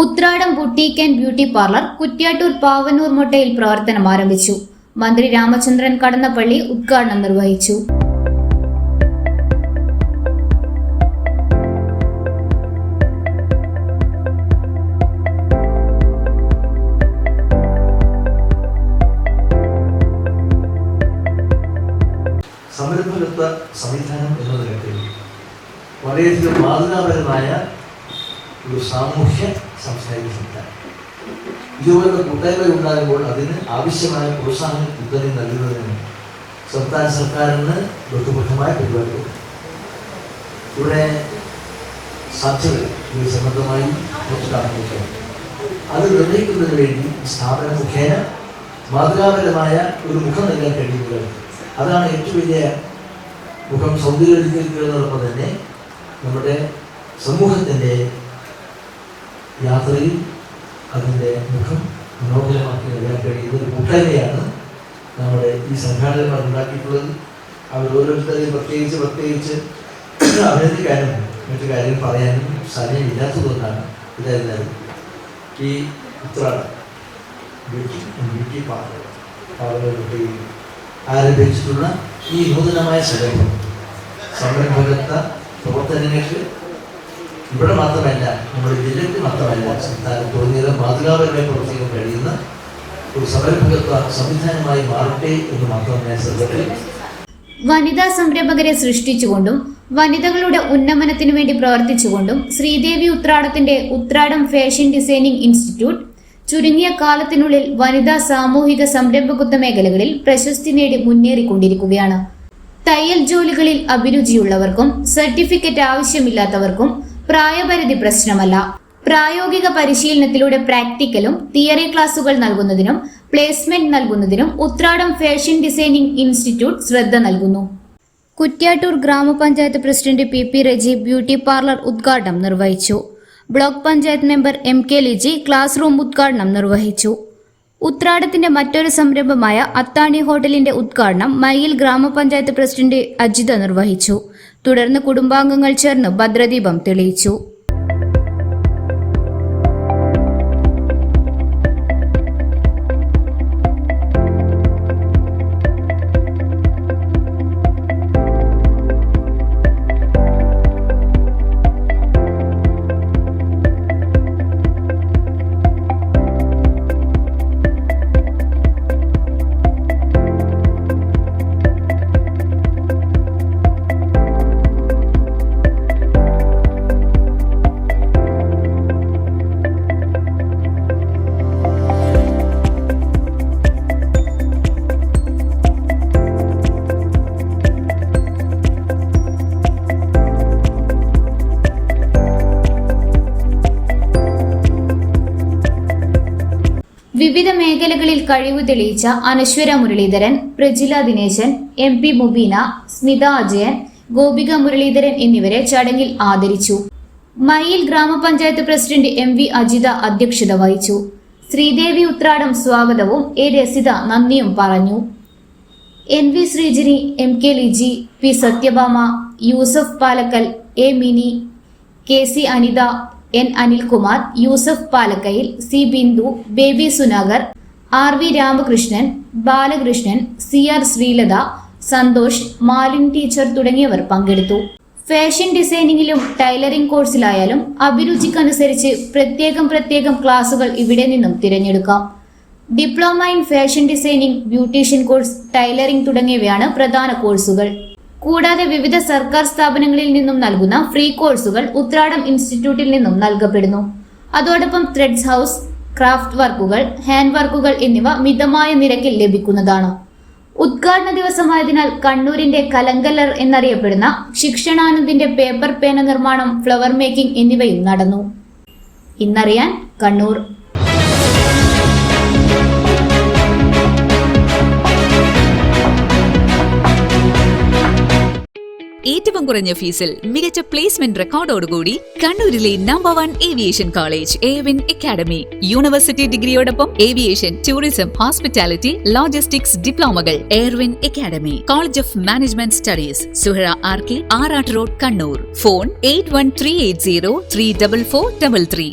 Uthradam boutique and beauty parlour Kuttiattoor Pavannur മൊട്ടയിൽ പ്രവർത്തനം ആരംഭിച്ചു. മന്ത്രി രാമചന്ദ്രൻ കടന്നപ്പള്ളി ഉദ്ഘാടനം നിർവഹിച്ചു. സംരംഭകത്വ സംവിധാനം എന്ന നിലയ്ക്ക് വളരെയധികം മാതൃകാപരമായ ഒരു സാമൂഹ്യ സാംസ്കാരിക സംവിധാനം. ഇതുപോലുള്ള കൂട്ടായ്മ ഉണ്ടാകുമ്പോൾ അതിന് ആവശ്യമായ പ്രോത്സാഹനം പിന്തുണ നൽകുന്നതിന് സംസ്ഥാന സർക്കാരിന് ബഹുമുഖമായ പരിപാടികൾ ഇവിടെ സാധ്യതകൾ ഇത് സംബന്ധമായി നോക്കിക്കാണുന്നു. അത് നിർണ്ണയിക്കുന്നതിന് വേണ്ടി സ്ഥാപന മുഖേന മാതൃകാപരമായ ഒരു മുഖം നൽകാൻ കഴിയുന്നത് അതാണ് ഏറ്റവും വലിയ മുഖം. സൗന്ദര്യവൽക്കരിക്കുന്നതോടൊപ്പം തന്നെ നമ്മുടെ സമൂഹത്തിൻ്റെ യാത്രയിൽ അതിൻ്റെ മുഖം മനോഹരമാക്കി നൽകാൻ കഴിയുന്ന ഒരു കൂട്ടായ്മയാണ് നമ്മുടെ ഈ സംഘാടകന്മാർ ഉണ്ടാക്കിയിട്ടുള്ളത്. അവർ ഓരോരുത്തരെയും പ്രത്യേകിച്ച് അഭിനന്ദിക്കാനും മറ്റു കാര്യങ്ങൾ പറയാനും സമയമില്ലാത്തതുകൊണ്ടാണ്. ഇതായിരുന്നാലും ഈ ഉത്രാടം ബ്യൂട്ടി പാർലർ ആരംഭിച്ചിട്ടുള്ള ഈ നൂതനമായ സംരംഭകത്വ പ്രവർത്തനങ്ങൾക്ക് ഇവിടെ മാത്രമല്ല, നമ്മുടെ ജില്ലയ്ക്ക് മാത്രമല്ല, സംസ്ഥാനത്തുടനീളം മാതൃകാപരമായി പ്രവർത്തിക്കാൻ കഴിയുന്ന ഒരു സംരംഭകത്വ സംവിധാനമായി മാറട്ടെ എന്ന് മാത്രമേ ശ്രദ്ധത്തിൽ. വനിതാ സംരംഭകരെ സൃഷ്ടിച്ചുകൊണ്ടും വനിതകളുടെ ഉന്നമനത്തിനു വേണ്ടി പ്രവർത്തിച്ചുകൊണ്ടും ശ്രീദേവി ഉത്രാടത്തിന്റെ ഉത്രാടം ഫാഷൻ ഡിസൈനിംഗ് ഇൻസ്റ്റിറ്റ്യൂട്ട് ചുരുങ്ങിയ കാലത്തിനുള്ളിൽ വനിതാ സാമൂഹിക സംരംഭകത്വ മേഖലകളിൽ പ്രശസ്തി നേടി മുന്നേറിക്കൊണ്ടിരിക്കുകയാണ്. തയ്യൽ ജോലികളിൽ അഭിരുചിയുള്ളവർക്കും സർട്ടിഫിക്കറ്റ് ആവശ്യമില്ലാത്തവർക്കും പ്രായപരിധി പ്രശ്നമല്ല. പ്രായോഗിക പരിശീലനത്തിലൂടെ പ്രാക്ടിക്കലും തിയറി ക്ലാസുകൾ നൽകുന്നതിനും പ്ലേസ്മെന്റ് നൽകുന്നതിനും ഉത്രാടം ഫാഷൻ ഡിസൈനിംഗ് ഇൻസ്റ്റിറ്റ്യൂട്ട് ശ്രദ്ധ നൽകുന്നു. കുറ്റ്യാട്ടൂർ ഗ്രാമപഞ്ചായത്ത് president PP Reji beauty parlour ഉദ്ഘാടനം നിർവഹിച്ചു. Block panchayat member MK Liji class room ഉദ്ഘാടനം നിർവഹിച്ചു. ഉത്രാടത്തിന്റെ മറ്റൊരു സംരംഭമായ അത്താണി ഹോട്ടലിന്റെ ഉദ്ഘാടനം മയ്യിൽ ഗ്രാമപഞ്ചായത്ത് പ്രസിഡന്റ് അജിത നിർവഹിച്ചു. തുടർന്ന് കുടുംബാംഗങ്ങൾ ചേർന്ന് ഭദ്രദീപം തെളിയിച്ചു. വിവിധ മേഖലകളിൽ കഴിവ് തെളിയിച്ച അനശ്വര മുരളീധരൻ, പ്രജില ദിനേശൻ, MP മുബീന, സ്മിത അജയൻ, ഗോപിക മുരളീധരൻ എന്നിവരെ ചടങ്ങിൽ ആദരിച്ചു. മയ്യിൽ ഗ്രാമപഞ്ചായത്ത് പ്രസിഡന്റ് MV അജിത അധ്യക്ഷത വഹിച്ചു. ശ്രീദേവി ഉത്രാടം സ്വാഗതവും A രസിത നന്ദിയും പറഞ്ഞു. NV Sreejini, MK Liji, P Sathyabhama, Yusuf Palakkal, A Mini, KC Anitha, N Anilkumar, Yusuf Palakkayil, C Bindu, Baby Sunagar, RV Ramakrishnan, Balakrishnan, CR Sreelatha, Santhosh, Malin teacher തുടങ്ങിയവർ പങ്കെടുത്തു. ഫാഷൻ ഡിസൈനിങ്ങിലും ടൈലറിംഗ് കോഴ്സിലായാലും അഭിരുചിക്കനുസരിച്ച് പ്രത്യേകം ക്ലാസുകൾ ഇവിടെ നിന്നും തിരഞ്ഞെടുക്കാം. Diploma in fashion designing, beautician course, tailoring തുടങ്ങിയവയാണ് പ്രധാന കോഴ്സുകൾ. കൂടാതെ വിവിധ സർക്കാർ സ്ഥാപനങ്ങളിൽ നിന്നും നൽകുന്ന ഫ്രീ കോഴ്സുകൾ ഉത്രാടം ഇൻസ്റ്റിറ്റ്യൂട്ടിൽ നിന്നും നൽകപ്പെടുന്നു. അതോടൊപ്പം ത്രെഡ്സ് ഹൗസ്, ക്രാഫ്റ്റ് വർക്കുകൾ, ഹാൻഡ് വർക്കുകൾ എന്നിവ മിതമായ നിരക്കിൽ ലഭിക്കുന്നതാണ്. ഉദ്ഘാടന ദിവസമായതിനാൽ കണ്ണൂരിന്റെ കലങ്കല്ലർ എന്നറിയപ്പെടുന്ന ശിക്ഷണാനന്ദിന്റെ പേപ്പർ പേന നിർമ്മാണം, ഫ്ലവർ മേക്കിംഗ് എന്നിവയും നടന്നു. ഇന്നറിയാൻ കണ്ണൂർ. ഏറ്റവും കുറഞ്ഞ ഫീസിൽ മികച്ച പ്ലേസ്മെന്റ് റെക്കോർഡോടുകൂടി കണ്ണൂരിലെ number 1 aviation college AWIN academy. University ഡിഗ്രിയോടൊപ്പം ഏവിയേഷൻ, ടൂറിസം, ഹോസ്പിറ്റാലിറ്റി, ലോജിസ്റ്റിക്സ് ഡിപ്ലോമകൾ. AWIN academy, college of management studies, Suhara RK, Arattu road, Kannur. Phone 8138034433.